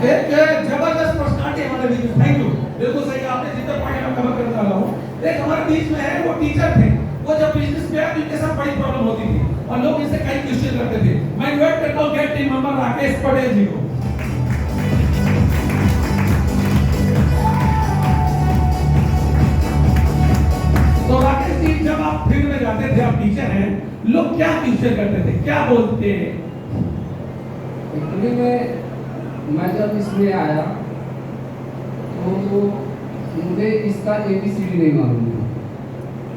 एक जबरदस्त पर्सनालिटी हमारे बीच में। थैंक यू, बिल्कुल सही आपने जितना पॉइंट मैं कवर करने वाला हूँ। एक हमारे बीच में है, वो टीचर थे। वो जब बिजनेस में आए तो इनके साथ बड़ी प्रॉब्लम होती थी और लोग इनसे कई क्वेश्चन करते थे। मैं इन्वाइट करता हूँ get team member Rakesh Patel ji को। तो राकेश जी, जब आप फील्ड में जाते थे, आप टीचर हैं, लोग क्या क्वेश्चन करते थे, क्या बोलते हैं? एक्चुअली मैं जब इसमें आया तो मुझे इसका ABCD नहीं मालूम था,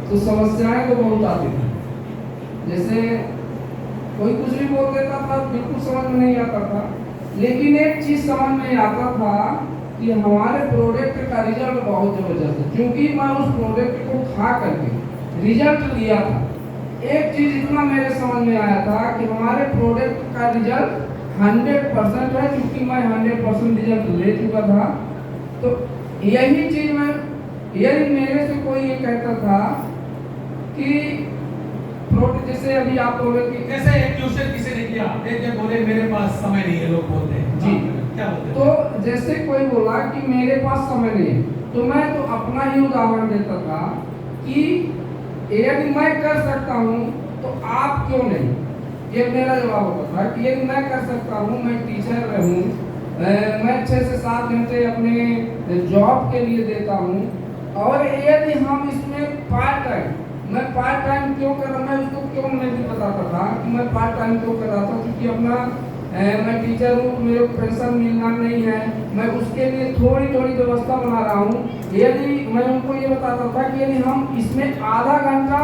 तो समस्याएं तो बहुत आती थी। जैसे कोई कुछ भी बोल देता था, बिल्कुल समझ में नहीं आता था। लेकिन एक चीज समझ में आता था कि हमारे प्रोडक्ट का रिजल्ट बहुत जबरदस्त है, क्योंकि मैं उस प्रोडक्ट को खा करके रिजल्ट लिया था। एक चीज इतना मेरे समझ में आया था कि हमारे प्रोडक्ट का रिजल्ट 100% है, क्योंकि मैं 100% रिजल्ट ले चुका था। तो यही चीज यदि मेरे से कोई ये कहता था कि प्रोडक्ट, जैसे अभी आप बोले कि जैसे एक क्वेश्चन किसी ने किया, एक बोले मेरे पास समय नहीं है, लोग बोलते हैं जी, क्या बोलते हैं? तो जैसे कोई बोला कि मेरे पास समय नहीं है, तो मैं तो अपना ही उदाहरण देता था कि यदि मैं कर सकता हूँ तो आप क्यों नहीं। ये मेरा जवाब होता था कि यदि मैं कर सकता हूँ, मैं टीचर रहूँ, मैं 6 से 7 घंटे अपने जॉब के लिए देता हूँ, और यदि हम इसमें पार्ट टाइम, मैं पार्ट टाइम क्यों कर रहा, मैं उसको क्यों नहीं बताता था कि मैं पार्ट टाइम क्यों कर रहा था, क्योंकि अपना मैं टीचर हूँ, मेरे को पेंशन मिलना नहीं है, मैं उसके लिए थोड़ी थोड़ी व्यवस्था बना रहा हूँ। यदि मैं उनको ये बताता था कि यदि हम इसमें आधा घंटा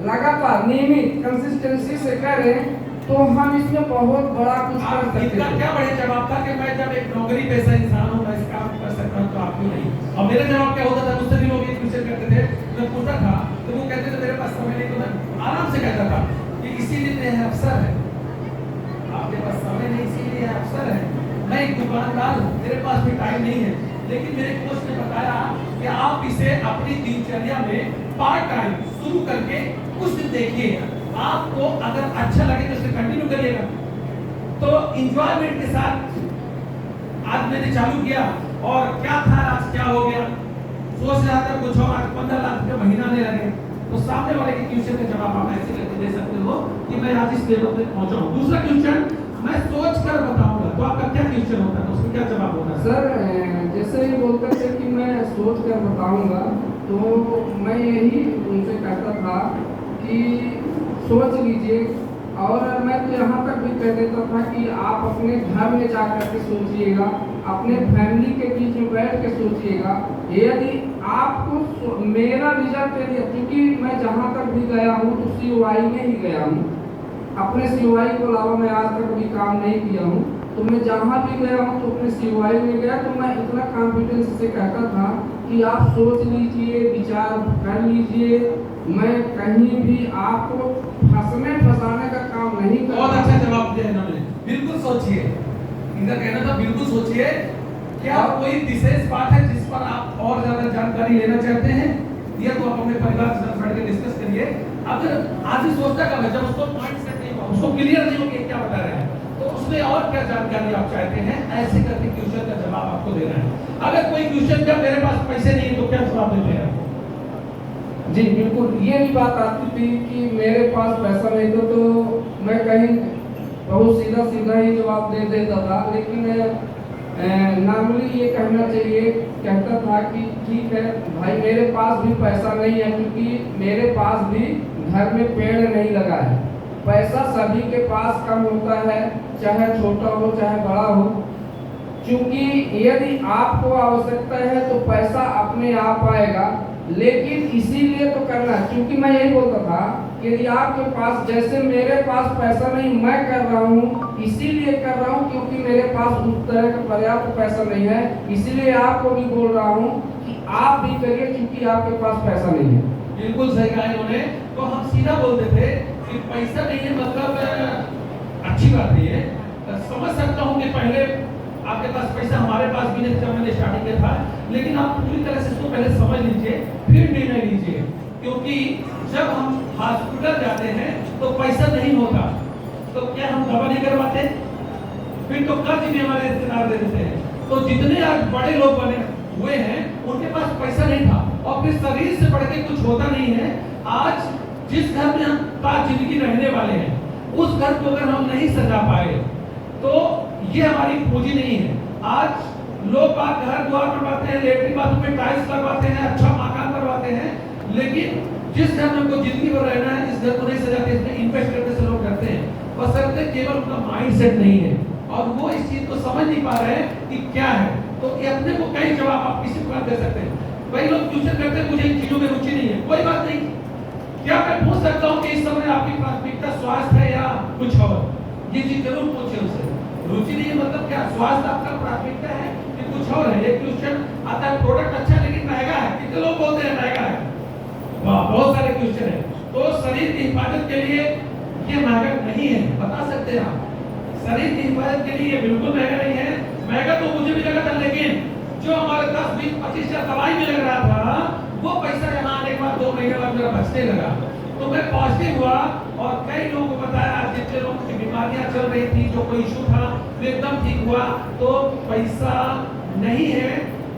लगातार नियमित कंसिस्टेंसी से करें तो हम इसमें बहुत बड़ा कुछ कर सकते हैं। क्या बड़े जवाब था कि मैं जब एक नौकरी पेशा इंसान हूँ, मैं इस काम कर सकता हूँ, तो आप क्यों नहीं? और मेरा जवाब क्या होता था, मुझसे भी लोग ये क्वेश्चन करते थे, मैं पूछता था तो वो कहते थे मेरे पास समय नहीं, तो मैं आराम से कहता था कि इसीलिए यह अवसर है, आपके पास समय नहीं इसीलिए यह अवसर है। मैं एक दुकानदार हूँ, मेरे पास भी टाइम नहीं है, लेकिन मेरे कोच ने बताया कि आप इसे अपनी दिनचर्या में पार्ट टाइम शुरू करके कुछ दिन देखिएगा, आपको अगर अच्छा लगे तो इसे कंटिन्यू करिएगा। तो इंजॉयमेंट के साथ आज मैंने चालू किया, और क्या था आज क्या हो गया, सोच रहा था कुछ और, आज 15 लाख रुपये महीना नहीं लगे। तो सामने वाले के क्वेश्चन का जवाब आप ऐसे करके दे सकते हो कि मैं आज इस लेवल पे पहुंचा हूं। दूसरा क्वेश्चन मैं सोच कर बताऊंगा, तो आपका क्या क्वेश्चन होता है, उसका क्या जवाब होता है? सर जैसे ये बोलते थे कि मैं सोच कर बताऊंगा, तो मैं यही उनसे कहता था कि सोच लीजिए, और मैं तो यहाँ तक भी कह देता था कि आप अपने घर में जा कर के सोचिएगा, अपने फैमिली के बीच में बैठ के सोचिएगा। यदि आपको मेरा रिजल्ट यदि, क्योंकि मैं जहाँ तक भी गया हूँ तो COI में ही गया हूँ, अपने COI को अलावा मैं आज तक भी काम नहीं किया हूँ, तो मैं जहाँ भी गया हूँ तो अपने COI में गया, तो मैं इतना कॉन्फिडेंस से कहता था कि आप सोच लीजिए, विचार कर लीजिए, मैं कहीं भी आपको फंसाने का काम नहीं कर। बहुत अच्छा जवाब दिया इन्होंने, बिल्कुल सोचिए, इनका कहना था बिल्कुल सोचिए। क्या कोई विशेष बात है जिस पर आप और ज्यादा जानकारी लेना चाहते हैं, या तो आप अपने परिवार के साथ बैठ के डिस्कस करिए। अगर आदमी सोचता कब है, जब उसको पॉइंट सेट नहीं हुआ, उसको क्लियर नहीं हो कि क्या बता रहे हैं, तो उसमें और क्या जानकारी आप चाहते हैं, ऐसे करके क्वेश्चन का जवाब आपको देना है। अगर कोई क्वेश्चन जब मेरे पास पैसे नहीं तो क्या जवाब देते हैं? जी बिल्कुल, ये भी बात आती थी कि मेरे पास पैसा नहीं था, तो मैं कहीं बहुत सीधा सीधा ही जवाब दे देता था। लेकिन नॉर्मली ये कहना चाहिए, कहता था कि ठीक है भाई, मेरे पास भी पैसा नहीं है, क्योंकि मेरे पास भी घर में पेड़ नहीं लगा है। पैसा सभी के पास कम होता है, चाहे छोटा हो चाहे बड़ा हो, क्योंकि यदि आपको आवश्यकता है तो पैसा अपने आप आएगा। लेकिन इसीलिए तो करना, क्योंकि मैं यही बोलता था कि यदि आपके पास, जैसे मेरे पास पैसा नहीं, मैं कर रहा हूँ इसीलिए कर रहा हूँ क्योंकि मेरे पास उस तरह का पर्याप्त पैसा नहीं है, इसीलिए आपको भी बोल रहा हूँ कि आप भी करिए, क्योंकि आपके पास पैसा नहीं है। बिल्कुल सही कहा इन्होंने। तो हम सीधा बोलते थे कि पैसा नहीं है, मतलब अच्छी बात नहीं है, समझ सकता हूँ कि पहले आपके पास पैसा, हमारे पास भी नहीं, जब मैंने स्टार्टिंग किया था, लेकिन आप पूरी तरह से इसको पहले समझ लीजिए, फिर निर्णय लीजिए। क्योंकि जब हम हॉस्पिटल जाते हैं तो पैसा नहीं होता, तो क्या हम दवा नहीं करवाते? फिर तो कर्ज भी हमारे रिश्तेदार दे देते हैं। तो जितने आज बड़े लोग बने हुए हैं उनके पास पैसा नहीं था, और फिर शरीर से बढ़ के कुछ होता नहीं है। आज जिस घर में हम पांच जिंदगी रहने वाले हैं उस घर को अगर हम नहीं सजा पाए तो ये हमारी पूंजी नहीं है। आज लोग बात घर द्वार बनवाते हैं, लेटरिन बाथरूम में टाइल्स लगवाते हैं, अच्छा मकान बनवाते हैं, लेकिन जिस घर में उनको जिंदगी भर रहना है इस घर को नहीं सजाते, इसमें इन्वेस्ट करने से लोग करते हैं, बशर्ते केवल उनका माइंड सेट नहीं है और वो इस चीज को समझ नहीं पा रहे हैं कि क्या है। तो ये अपने को कई जवाब आप किसी प्रकार दे सकते हैं। कई लोग ट्यूशन करते हैं, मुझे इन चीजों में रुचि नहीं है, कोई बात नहीं। क्या मैं पूछ सकता हूँ कि इस समय आपकी प्राथमिकता स्वास्थ्य है या कुछ और? ये चीज जरूर पूछे उनसे। रुचि नहीं है मतलब क्या? स्वास्थ्य आपका प्राथमिकता है कि कुछ और है? एक क्वेश्चन आता है, प्रोडक्ट अच्छा लेकिन महंगा है, कितने लोग बोलते हैं महंगा है? वाह, बहुत सारे क्वेश्चन है। तो शरीर की हिफाजत के लिए ये महंगा नहीं है, बता सकते हैं आप? शरीर की हिफाजत के लिए ये बिल्कुल महंगा नहीं है। महंगा तो मुझे भी लगा था, लेकिन जो हमारे 10, 20, 25 हजार दवाई में लग रहा था वो पैसा यहाँ आने के बाद 2 महीने बाद मेरा बचने लगा। तो मैं पॉजिटिव हुआ और कई लोगों को बताया, जितने लोगों की बीमारियां चल रही थी, जो कोई इशू था, वो एकदम ठीक हुआ। तो पैसा नहीं है,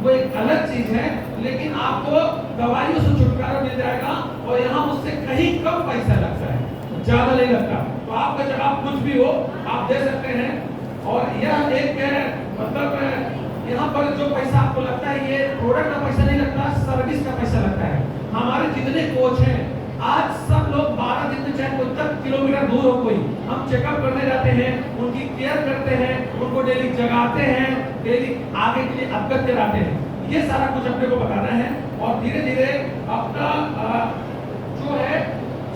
वो एक अलग चीज है, लेकिन आपको दवाइयों से छुटकारा मिल जाएगा और यहाँ उससे कहीं कम पैसा लगता है, ज्यादा नहीं लगता। तो आपका जवाब कुछ भी हो आप दे सकते हैं। और यह एक मतलब यहाँ पर जो पैसा आपको लगता है ये प्रोडक्ट का पैसा नहीं लगता, सर्विस का पैसा लगता है। हमारे जितने कोच हैं आज सब लोग 12 दिन में चाहे कोई 10 किलोमीटर दूर हो कोई, हम चेकअप करने जाते हैं, उनकी केयर करते हैं, उनको डेली जगाते हैं, डेली आगे के लिए अवगत कराते हैं। ये सारा कुछ अपने को बताना है और धीरे धीरे अपना जो है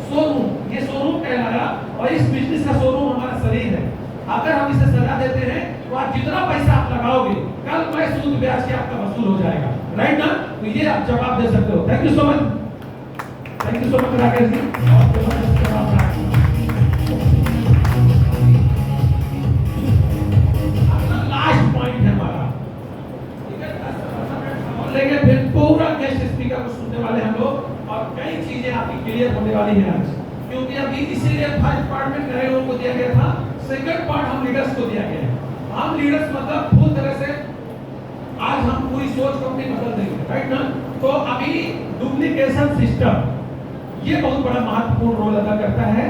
शोरूम, ये शोरूम कहलाया और इस बिजनेस का शोरूम हमारा शरीर है। अगर हम इसे सजा देते हैं तो आज जितना पैसा आप लगाओगे कल मैं सूद ब्याज के आपका वसूल हो जाएगा, राइट ना? तो ये आप जवाब दे सकते हो। Thank you so much, thank you so much Rakesh ji. Last point है हमारा, ठीक है? लेकिन फिर पूरा गेस्ट स्पीकर को सुनने वाले हम लोग और कई चीजें आपकी क्लियर होने वाली है आज, क्योंकि अभी इसीलिए फर्स्ट पार्ट में नए लोगों को दिया गया था, सेकंड पार्ट हम लीडर्स को दिया गया है। हम लीडर्स मतलब पूरी तरह से आज हम पूरी सोच को अपनी बदल देंगे, राइट ना? तो अभी डुप्लीकेशन सिस्टम ये बहुत बड़ा महत्वपूर्ण रोल अदा करता है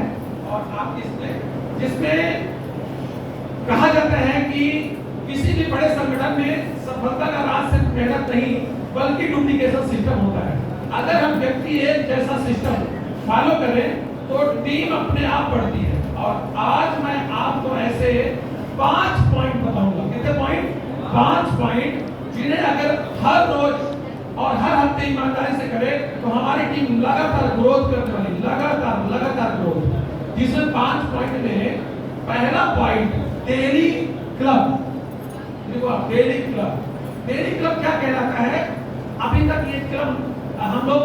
और आप जिसमें कहा जाता है कि किसी भी बड़े संगठन में सफलता का राज सिर्फ मेहनत नहीं बल्कि डुप्लीकेशन सिस्टम होता है। अगर हम व्यक्ति एक जैसा सिस्टम फॉलो करें तो टीम अपने आप बढ़ती है। और आज मैं आपको ऐसे 5 पॉइंट बताऊंगा। कितने पॉइंट? 5 पॉइंट जिन्हें अगर हर रोज और हर हफ्ते ईमानदारी से करें तो हमारी टीम लगातार ग्रोथ करने वाली, लगातार ग्रोथ। जिसमें 5 पॉइंट में पहला पॉइंट डेली क्लब। देखो आप, डेली क्लब, डेली क्लब क्या कहलाता है? अभी तक ये क्लब हम लोग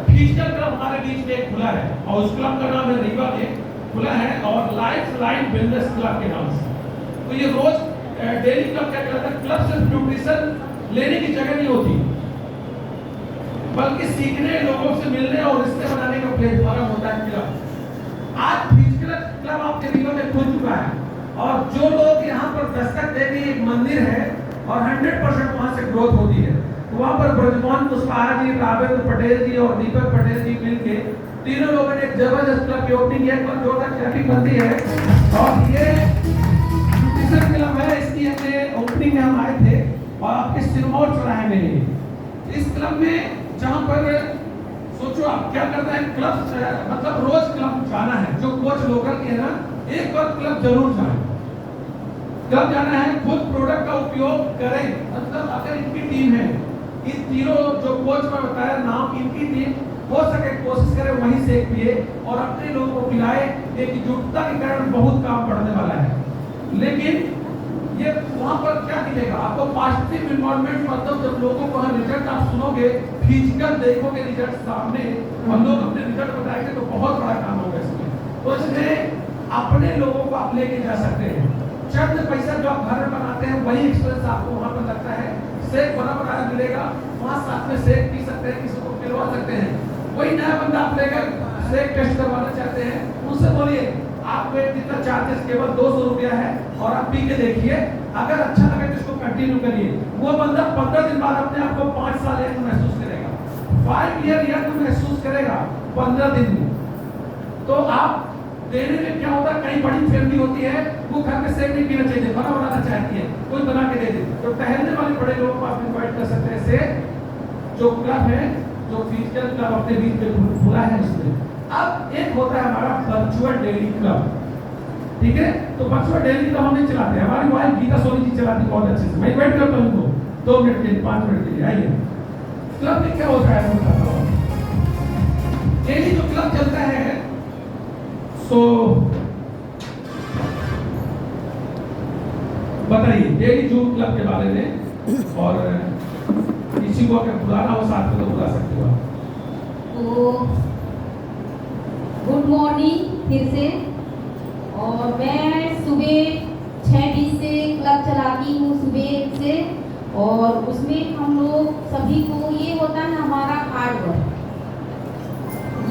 फिजिकल क्लब हमारे बीच में एक खुला है और उस क्लब का नाम है रीवा में खुला है और लाइफ लाइन वेलनेस क्लब के नाम से। तो ये रोज डेली क्लब क्या कहलाता है? क्लब सिर्फ न्यूट्रिशन लेने की जगह नहीं होती बल्कि सीखने, लोगों से मिलने और रिश्ते बनाने का प्लेटफॉर्म होता है क्लब। आज फिजिकल क्लब आपके रीवा में खुल चुका है और जो लोग यहाँ पर दस्तक देने एक मंदिर है और 100% वहाँ से ग्रोथ होती है। वहाँ पर ब्रजमोहन कुशवाहा जी, रावेंद्र पटेल जी और दीपक पटेल जी मिलके तीनों लोगों ने एक जबरदस्त क्लब की ओपनिंग किया, पर जोरदार ट्रैफिक बनती है और ये न्यूट्रिशन क्लब है। इसकी हमने ओपनिंग में हम आए थे और आपके सिरमौर चौराहे में इस क्लब में, जहाँ पर सोचो आप क्या करता है क्लब, मतलब रोज क्लब जाना है। जो कोच लोकल के है ना, एक बार क्लब जरूर जाए, क्लब जाना है, खुद प्रोडक्ट का उपयोग करें। मतलब अगर इनकी टीम है, इन तीनों जो कोच में बताया नाम, इनकी टीम हो सके कोशिश करे वहीं से पिए और अपने लोगों को पिलाए। एकजुटता के कारण बहुत काम बढ़ने वाला है। लेकिन ये वहाँ पर क्या मिलेगा आपको? पॉजिटिव इन्वायरमेंट, मतलब जब लोगों को रिजल्ट आप सुनोगे, फिजिकल देखोगे रिजल्ट सामने और लोग अपने रिजल्ट बताएंगे तो बहुत बड़ा काम होगा इसमें। तो इसमें अपने लोगों को आप लेके जा सकते हैं। चंद पैसा जो आप घर में बनाते हैं वही एक्सपेंस आपको वहाँ पर लगता है। शेक बना बनाया मिलेगा, वहाँ साथ में शेक पी सकते हैं, किसी को पिलवा सकते हैं। कोई नया बंदा आप लेकर शेक टेस्ट करवाना चाहते हैं, उनसे बोलिए आपको कितना चार्जेस केवल 200 रुपया है और आप पी के देखिए, अगर अच्छा लगे तो इसको कंटिन्यू करिए। वो बंदा 15 दिन बाद अपने आप को 5 साल एक महसूस करेगा, 5 ईयर या तो महसूस करेगा 15 दिन में। तो आप देने में क्या होता है, कई बड़ी फैमिली होती है, वो घर में सेक नहीं पीना चाहिए, खाना बनाना चाहती है, कोई बना के दे दे। तो टहलने वाले बड़े लोगों को आप इन्वाइट कर सकते हैं। से जो क्लब है, जो फिजिकल क्लब अपने बीच में खुला है उसमें। अब एक होता है हमारा वर्चुअल डेली क्लब, ठीक है। तो वर्चुअल डेली क्लब हम नहीं चलाते, हमारी वाइफ गीता सोनी जी चलाती है बहुत अच्छे से। मैं इन्वाइट करता हूँ उनको 2 मिनट के लिए, 5 मिनट के लिए आइए। क्लब में क्या होता है मैं बताता हूँ। डेली जो क्लब चलता है, सो बताइए डेली जूम क्लब के बारे में, और किसी को अगर बुलाना हो साथ में तो बुला सकते हो आप। तो गुड मॉर्निंग फिर से। और मैं सुबह 6:20 से क्लब चलाती हूँ सुबह से, और उसमें हम लोग सभी को ये होता है हमारा हार्ड वर्क।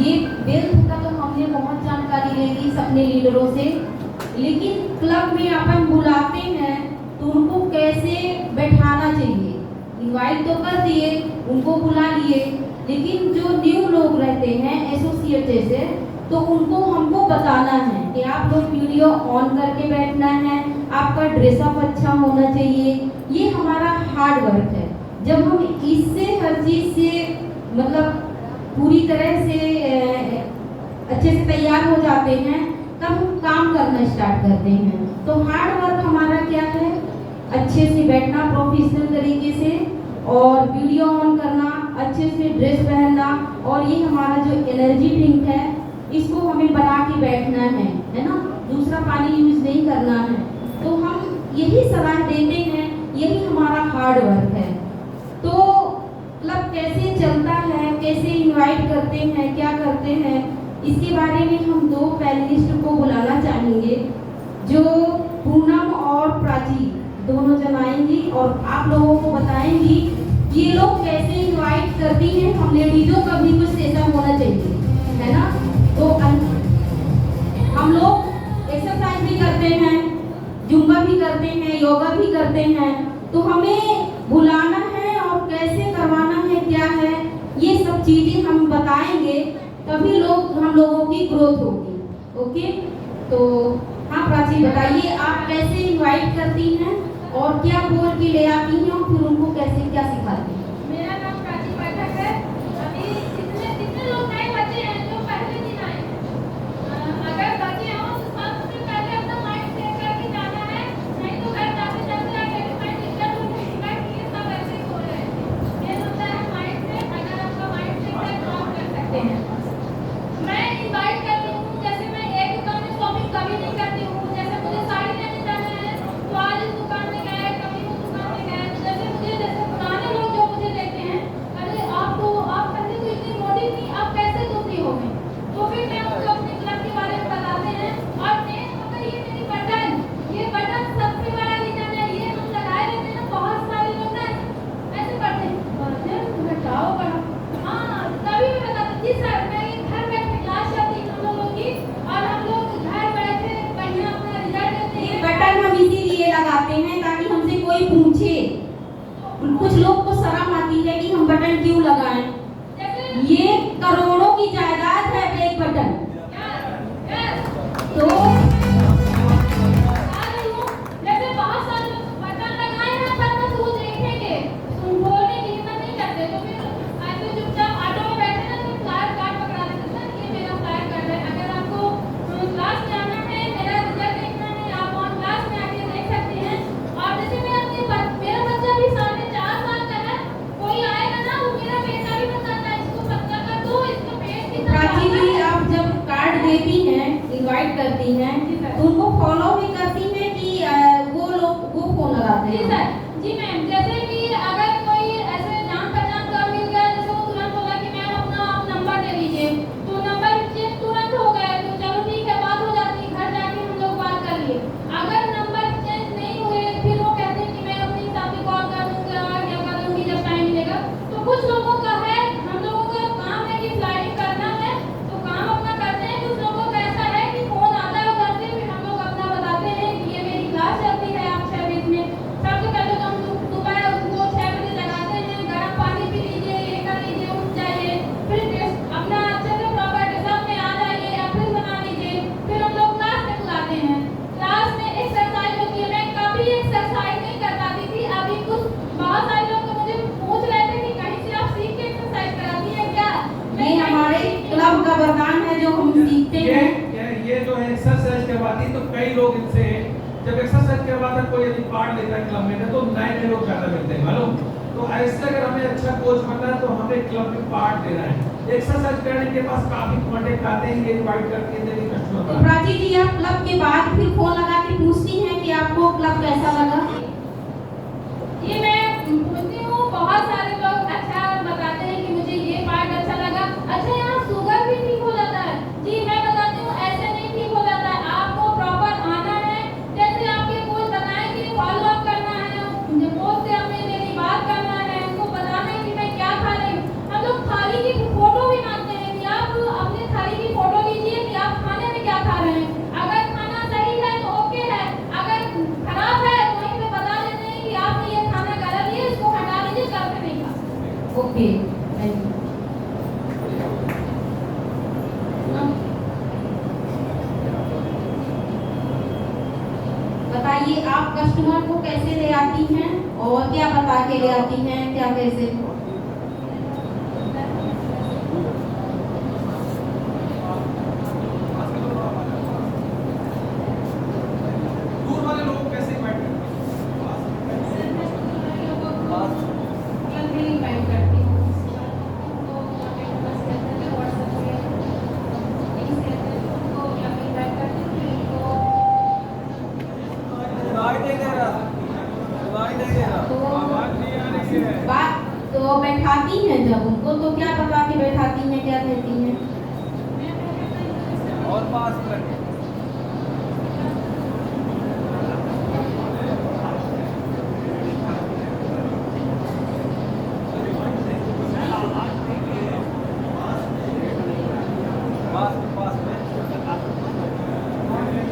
ये वेल्थ का तो हमने बहुत जानकारी ले ली अपने लीडरों से, लेकिन क्लब में अपन बुलाते हैं तो उनको कैसे बैठाना चाहिए। इनवाइट तो कर दिए, उनको बुला लिए, लेकिन जो न्यू लोग रहते हैं एसोसिएट जैसे, तो उनको हमको बताना है कि आप लोग वीडियो ऑन करके बैठना है, आपका ड्रेसअप अच्छा होना चाहिए। ये हमारा हार्ड वर्क है। जब हम इससे हर चीज़ से मतलब पूरी तरह से अच्छे से तैयार हो जाते हैं, तब हम काम करना स्टार्ट करते हैं। तो हार्ड वर्क हमारा क्या है, अच्छे से बैठना प्रोफेशनल तरीके से, और वीडियो ऑन करना, अच्छे से ड्रेस पहनना, और ये हमारा जो एनर्जी ड्रिंक है इसको हमें बना के बैठना है ना, दूसरा पानी यूज नहीं करना है। तो हम यही सलाह देते हैं, यही हमारा हार्ड वर्क है। तो क्लब कैसे चलता है, कैसे इनवाइट करते हैं, क्या करते हैं, इसके बारे में हम 2 पैनलिस्ट को बुलाना चाहेंगे, जो पूनम और प्राची दोनों जन आएंगी और आप लोगों को बताएंगी ये लोग कैसे इनवाइट करती हैं। हम लेडीजों का भी कुछ सेशन होना चाहिए, है ना। तो हम लोग एक्सरसाइज भी करते हैं, जुम्बा भी करते हैं, योगा भी करते हैं। तो हमें बुलाना है और कैसे करवाना है, क्या है, ये सब चीजें हम बताएंगे, तभी हम लोगों की ग्रोथ होगी। ओके, तो हाँ प्राची बताइए, आप कैसे इनवाइट करती हैं और क्या बोल के ले आती हैं, और फिर उनको कैसे क्या सिखाती हैं? मेरा नाम प्राची पाठक है। अभी कितने लोग नए बच्चे हैं जो पहले दिन आए हैं? अगर बच्चे हों तो सबसे पहले अपना माइंड सेट करके जाना है, नहीं तो घर जाते जाते आइडेंटिफाई दिक्कत हो जाएगा कि ये सब ऐसे ही हो रहे हैं। ये होता है माइंड सेट। अगर आपका माइंड सेट है तो आप कर सकते हैं। मैं इनवाइट करती हूँ, जैसे मैं एक दुकान में शॉपिंग कभी नहीं करती हूँ। जैसे मुझे साड़ी लेने जाना है तो आज इस दुकान में गए, कभी उस दुकान में गए। जैसे पुराने लोग जो मुझे देखते हैं, अरे आप पहले तो इतनी मोटी थी, आप कैसे दूसरी हो गई। तो फिर मैं उनको अपने क्लब के बारे में बताते हैं। और मेन होता है ये मेरी बटन, ये बटन सबसे बड़ा रीजन है। ये हम लगाए रहते हैं, बहुत सारे लोग ना ऐसे करते हैं, बटन घटाओ बढ़ाओ। हाँ, तभी मैं बताती थी सर, मैं घर बैठे क्लास चलती हम लोगों की, और हम लोग घर बैठे बढ़िया अपना रिजल्ट देते हैं। बटन हम इसीलिए लगाते हैं ताकि हमसे कोई पूछे। कुछ लोग को शर्म आती है कि हम बटन क्यों लगाएं। ये करोड़ों की जायदाद है एक बटन। तो जैसे बहुत सारे लोग बटन लगाए हैं पर बस वो देखेंगे, बोलने की हिम्मत नहीं करते। तो फिर ऐसे चुपचाप ऑटो में बैठे ना तो फ्लायर कार्ड पकड़ा देते हैं, ये मेरा फ्लायर कार्ड है। अगर आपको क्लास में आना है, मेरा रिजल्ट देखना है, आप ऑन क्लास में आके देख सकते हैं। और जैसे मेरा बच्चा भी 4.5 साल का है, कोई आएगा ना वो मेरा बेटा भी बताता है इसको 70 का दो, इसका पेट कितना प्राची जी, आप जब कार्ड देती हैं, इनवाइट करती हैं, तो उनको फॉलो भी करती हैं कि वो लोग वो फोन लगाते जी हैं? सर, जी मैम। जैसे कि अगर कोई ऐसे जान पहचान का मिल गया, जैसे वो तुरंत बोला कि मैम अपना आप नंबर दे दीजिए, तो नंबर चेंज तुरंत हो गया तो चलो ठीक है, बात हो जाती है, घर जाके हम लोग बात कर लिए। अगर नंबर चेंज नहीं हुए फिर वो कहते हैं कि मैं अपने हिसाब से कॉल कर दूंगा या कर दूंगी जब टाइम मिलेगा। तो कुछ लोगों का है, हम लोगों का काम है कि फ्लाइट करना है तो काम अपना करते हैं। कुछ लोगों का ऐसा है कि फोन आता है, करवाती तो कई लोग इनसे जब एक्सरसाइज करवाता कोई यदि पार्ट लेता है क्लब में तो नए लोग ज्यादा मिलते हैं मालूम। तो ऐसे अगर हमें अच्छा कोच बनना है तो हमें क्लब में पार्ट देना है। एक्सरसाइज करने के पास काफी कांटेक्ट आते हैं, ये इनवाइट करके देने कस्टमर तो प्राची जी आप क्लब के बाद फिर फोन लगा के पूछती हैं कि आपको क्लब कैसा लगा? ये मैं पूछती हूँ, बहुत सारे लोग अच्छा बताते हैं कि मुझे ये पार्ट अच्छा लगा, अच्छा यहाँ शुगर भी ठीक हो जाता है। जी मैं बताती हूँ ऐसे नहीं ठीक हो जाता है, आपको प्रॉपर आना है, जैसे आपके कोच बताएं कि फॉलो अप करना है, कोच से अपने डेली बात करना है, उनको बताना है कि मैं क्या खा रही हूँ। हम लोग थाली की फोटो भी मांगते हैं कि आप अपने थाली की फोटो लीजिए कि आप खाने में क्या खा रहे हैं। अगर खाना सही है तो ओके है, अगर खराब है तो वहीं पे बता देते हैं कि आपने ये खाना गलत है, इसको हटा लीजिए, कल से नहीं खा। Okay thank you. बताइए आप कस्टमर को कैसे ले आती हैं और क्या बता के ले आती हैं, क्या कैसे? दूर वाले लोग कैसे इनवाइट करते बात तो बैठाती हैं जब उनको तो क्या बता के बैठाती हैं, क्या कहती हैं? और पास रखें।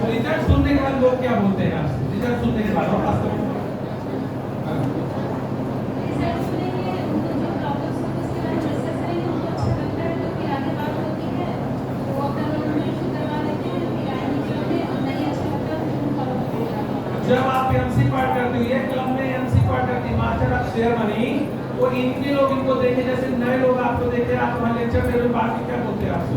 रिजल्ट सुनने के बाद लोग क्या बोलते हैं आपसे? रिजल्ट सुनने के बाद वापस करो। जब आप एमसी पार्ट करते हो, ये क्लब में एमसी पार्ट करती है मास्टर ऑफ शेयर मनी, तो इनके लोग इनको देखे, जैसे नए लोग आपको देखे, आप वहाँ लेक्चर दे रहे हो, बात क्या बोलते हैं आपसे?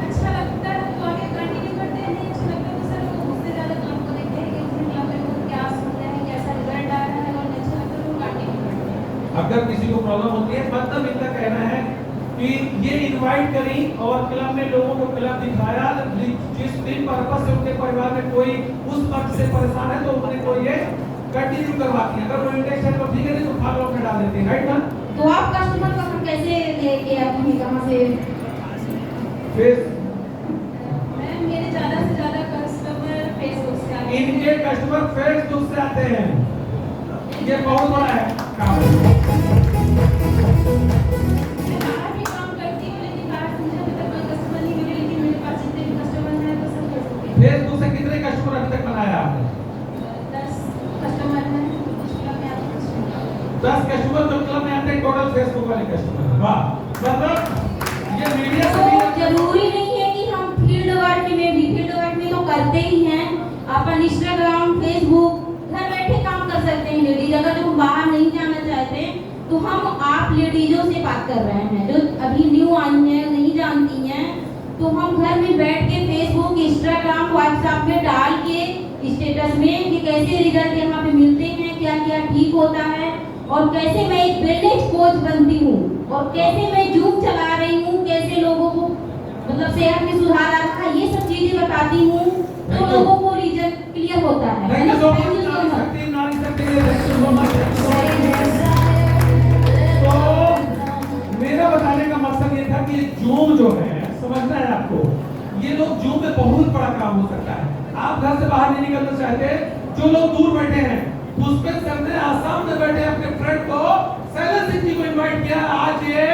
अच्छा लगता है तो आगे कंटिन्यू करते हैं, नहीं अच्छा लगता तो सर वो उससे ज्यादा काम को देखते हैं कि उसने क्लब में वो क्या सुन रहे हैं, कैसा रिजल्ट आ रहा है, और अच्छा लगता है तो कंटिन्यू करते हैं। अगर किसी को प्रॉब्लम होती है, मतलब इनका कहना है कि ये इनवाइट करी और क्लब में लोगों को क्लब दिखाया, जिस दिन पर्पस से उनके परिवार में कोई उस वक्त से परेशान है तो उन्होंने को ये कंटिन्यू करवाती है। अगर वो इंटरेस्ट है तो ठीक है, नहीं तो फॉलो अप में डाल देते हैं, राइट ना? तो आप कस्टमर को हम कैसे लेके आती हैं, कहाँ से? फिर मैम मेरे ज्यादा से ज्यादा कस्टमर फेसबुक से आते हैं। इनके कस्टमर फेसबुक से आते हैं, ये बहुत बड़ा है काम। मैं बाहर भी काम करती हूँ, लेकिन बाहर से मुझे अभी तक कोई कस्टमर नहीं मिले, लेकिन मेरे पास जितने भी कस्टमर हैं वो सब फेसबुक पे। फेसबुक से कितने कस्टमर अभी तक बनाया आपने? 10 कस्टमर हैं, कुछ क्लब में आते हैं। 10 कस्टमर जो क्लब में आते हैं, टोटल फेसबुक वाले कस्टमर। वाह, मतलब ये मीडिया से तो जरूरी नहीं है कि हम फील्ड वर्क में भी, फील्ड वर्क में तो करते ही हैं, अपन इंस्टाग्राम फेसबुक घर बैठे काम कर सकते हैं। लेडीज अगर जो बाहर नहीं जाना चाहते तो हम आप लेडीजों से बात कर रहे हैं जो अभी न्यू आई हैं, नहीं जानती हैं, तो हम घर में बैठ के फेसबुक इंस्टाग्राम व्हाट्सएप में डाल के स्टेटस में कि कैसे रिजल्ट यहाँ पे मिलते हैं, क्या क्या ठीक होता है, और कैसे मैं एक वेलनेस कोच बनती हूँ, और कैसे मैं जूम चला रही हूँ, कैसे लोगों को मतलब सेहत में सुधार आ रहा है, ये सब चीजें बताती हूँ, तो लोगों को रिजल्ट क्लियर होता है। Thank you so Thank you so much, much. शक्ति नारी शक्ति के लिए थैंक यू सो मच। तो मेरा बताने का मकसद ये था कि जूम जो है, समझना है आपको, ये लोग जूम में बहुत बड़ा काम हो सकता है। आप घर से बाहर नहीं निकलना चाहते, जो लोग दूर बैठे हैं, पुष्पेंद्र सर ने आसाम में बैठे अपने फ्रेंड को शैलेश सिंह जी को इनवाइट किया। आज ये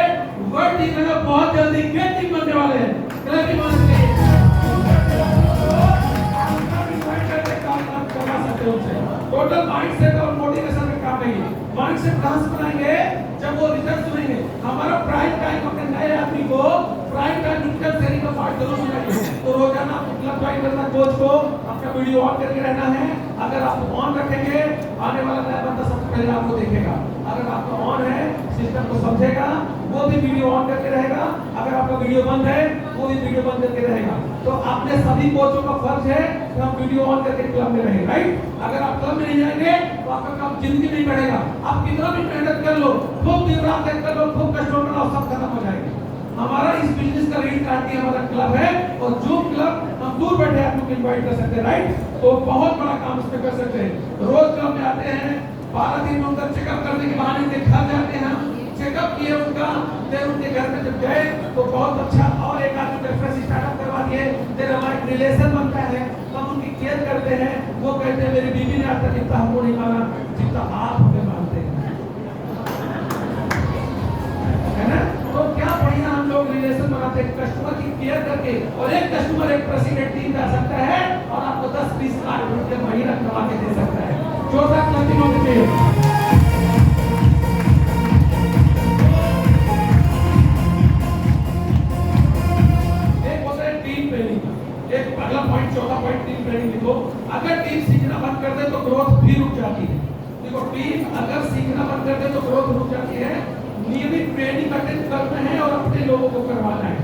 वर्ल्ड टीम में बहुत जल्दी गेट टीम बनने वाले हैं। क्लब टीम बनने के लिए टोटल माइंडसेट और मोटिवेशन का काम है। माइंडसेट कहां से बनाएंगे? जब वो रिजल्ट सुनेंगे। हमारा प्राइम टाइम अपने नए आदमी को प्राइम टाइम डिजिटल ट्रेनिंग का पार्ट जरूर सुनाइए। तो रोजाना क्लब ज्वाइन करना कोच को अपना वीडियो ऑन करके रहना है। अगर आप ऑन रखेंगे आने वाला नया बंदा सबसे पहले आपको देखेगा। अगर आपका ऑन है सिस्टम को समझेगा, वो भी वीडियो ऑन करके रहेगा। अगर आपका वीडियो बंद है वो भी वीडियो बंद करके रहेगा। तो आपने सभी कोचों का फर्ज है कि हम वीडियो ऑन करके क्लब में रहें, राइट। अगर आप क्लब में नहीं जाएंगे तो आपका काम जिंदगी नहीं बढ़ेगा। आप कितना भी मेहनत कर लो, खूब दिन रात कर लो, खूब कष्ट बनाओ, सब खत्म हो जाएगा। हमारा इस बिजनेस का रीड कार्ड हमारा क्लब है, और जो क्लब हम दूर बैठे आप लोग इन्वाइट कर सकते हैं, राइट। तो बहुत बड़ा काम इसमें कर सकते हैं। रोज क्लब में आते हैं, 12 दिन में उनका चेकअप करने के बहाने उनके घर जाते हैं, चेकअप किए उनका, फिर उनके घर में जब गए तो बहुत अच्छा और एक आदमी ब्रेकफास्ट स्टार्टअप करवा दिए, फिर हमारा एक रिलेशन बनता है, हम उनकी केयर करते हैं। वो कहते हैं मेरी बीवी ने आज तक इतना हमको नहीं माना जितना आप हमें मानते हैं, है ना। तो क्या बढ़िया हम लोग रिलेशन बनाते हैं कस्टमर की केयर करके। और एक कस्टमर एक प्रेसिडेंट टीम जा सकता है और आपको 10-20 लाख रुपए महीना कमा के दे सकता है। जोरदार क्लैपिंग होनी चाहिए। एक अगला पॉइंट, चौथा पॉइंट, टीम ट्रेनिंग लिखो। अगर टीम सीखना बंद कर दे तो ग्रोथ भी रुक जाती है। देखो टीम अगर सीखना बंद कर दे तो ग्रोथ रुक जाती है। नियमित ट्रेनिंग अटेंड करना है और अपने लोगों को करवाना है।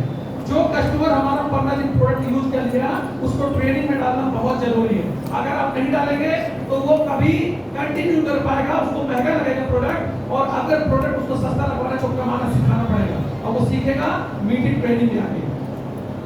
जो कस्टमर हमारा 15 दिन प्रोडक्ट यूज कर लिया उसको ट्रेनिंग में डालना बहुत जरूरी है। अगर आप नहीं डालेंगे तो वो कभी कंटिन्यू कर पाएगा, उसको महंगा लगेगा प्रोडक्ट, और अगर प्रोडक्ट उसको सस्ता लगवाना तो कमाना सिखाना पड़ेगा, और वो सीखेगा मीटिंग ट्रेनिंग में आके।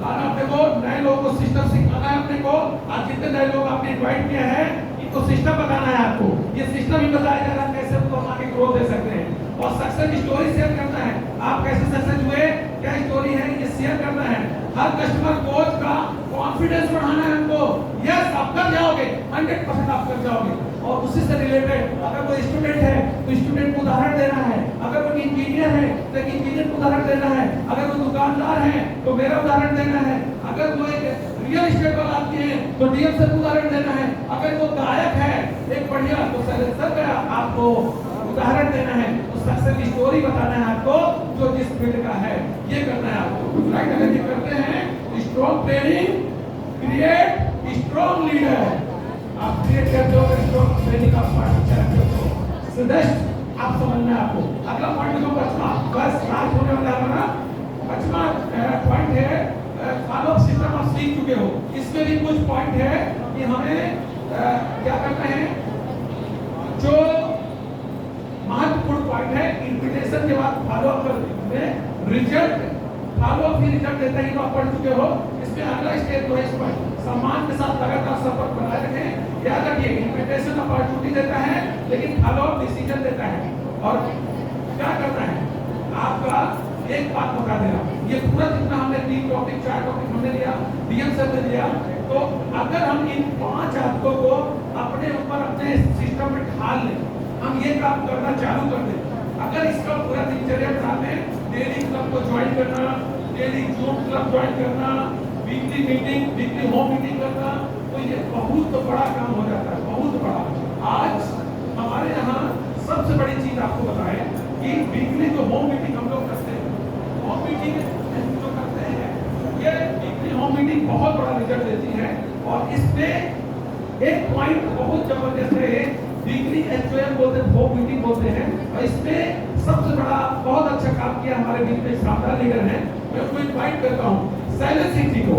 अपने को नए लोगों को सिस्टम सिखाना है। अपने को आज जितने नए लोग आपने इनवाइट किया है इनको सिस्टम बताना है। आपको ये सिस्टम ही बताया जा रहा है कैसे उनको आगे ग्रोथ दे सकते हैं, और सक्सेस स्टोरी शेयर करना है। आप कैसे सक्सेस हुए, क्या स्टोरी है, ये शेयर करना है। हर कस्टमर कोच का कॉन्फिडेंस बढ़ाना है हमको। यस आप कर जाओगे, 100% आप कर जाओगे। और उसी से रिलेटेड अगर कोई स्टूडेंट है तो स्टूडेंट को उदाहरण देना है। अगर कोई इंजीनियर है तो इंजीनियर को उदाहरण देना है। अगर कोई दुकानदार है तो मेरा उदाहरण देना है। अगर कोई रियल एस्टेट वाला आदमी है तो डीएम से उदाहरण देना है। अगर वो गायक है एक बढ़िया तो सर का आपको उदाहरण देना है। तो सक्सेस की स्टोरी बताना है आपको, जो जिस फील्ड का है ये करना है आपको, राइट। अगर ये करते हैं strong training create strong leader. आप क्रिएट करते हो स्ट्रॉन्ग ट्रेनिंग का पार्ट अच्छा रखते हो। सदस्य आप समझना है आपको। अगला पॉइंट देखो 5वां, बस आज होने वाला हमारा 5वां पॉइंट है फॉलो अप सिस्टम। आप सीख चुके हो, इसमें भी कुछ पॉइंट है कि हमें क्या करना है। जो महत्वपूर्ण पॉइंट है इन्विटेशन के बाद फॉलो अप में रिजल्ट, फॉलो अप ही रिजल्ट देता है, तो आप पढ़ चुके हो। इसमें अगला स्टेप तो है इस पर सम्मान के साथ लगातार संपर्क बनाए रखें। याद रखिए इन्विटेशन अपॉर्चुनिटी देता है लेकिन फॉलो अप डिसीजन देता है। और क्या करना है आपका एक बात बता देना, ये पूरा जितना हमने 3 टॉपिक 4 टॉपिक हमने लिया, डीएम सर ने लिया, तो अगर हम इन 5 आदतों को अपने ऊपर अपने सिस्टम में ढाल लें, हम ये काम करना चालू कर दें। अगर इसका पूरा दिनचर्या बना लें, डेली क्लब को ज्वाइन करना, डेली जूम क्लब ज्वाइन करना, weekly meeting, weekly home meeting करना, तो ये बहुत बड़ा काम हो जाता है, बहुत बड़ा। आज हमारे यहाँ सबसे बड़ी चीज आपको बताएं कि वीकली जो होम मीटिंग हम लोग करते हैं, होम मीटिंग जो करते हैं, ये वीकली होम मीटिंग बहुत बड़ा रिजल्ट देती है। और इसमें एक पॉइंट बहुत जबरदस्त है, वीकली एचओएम बोलते हैं, होम मीटिंग बोलते हैं। और इसमें सबसे बड़ा बहुत अच्छा काम किया हमारे बीच में शानदार लीडर है, मैं उसको इनवाइट करता हूँ शैलेश सिंह जी को।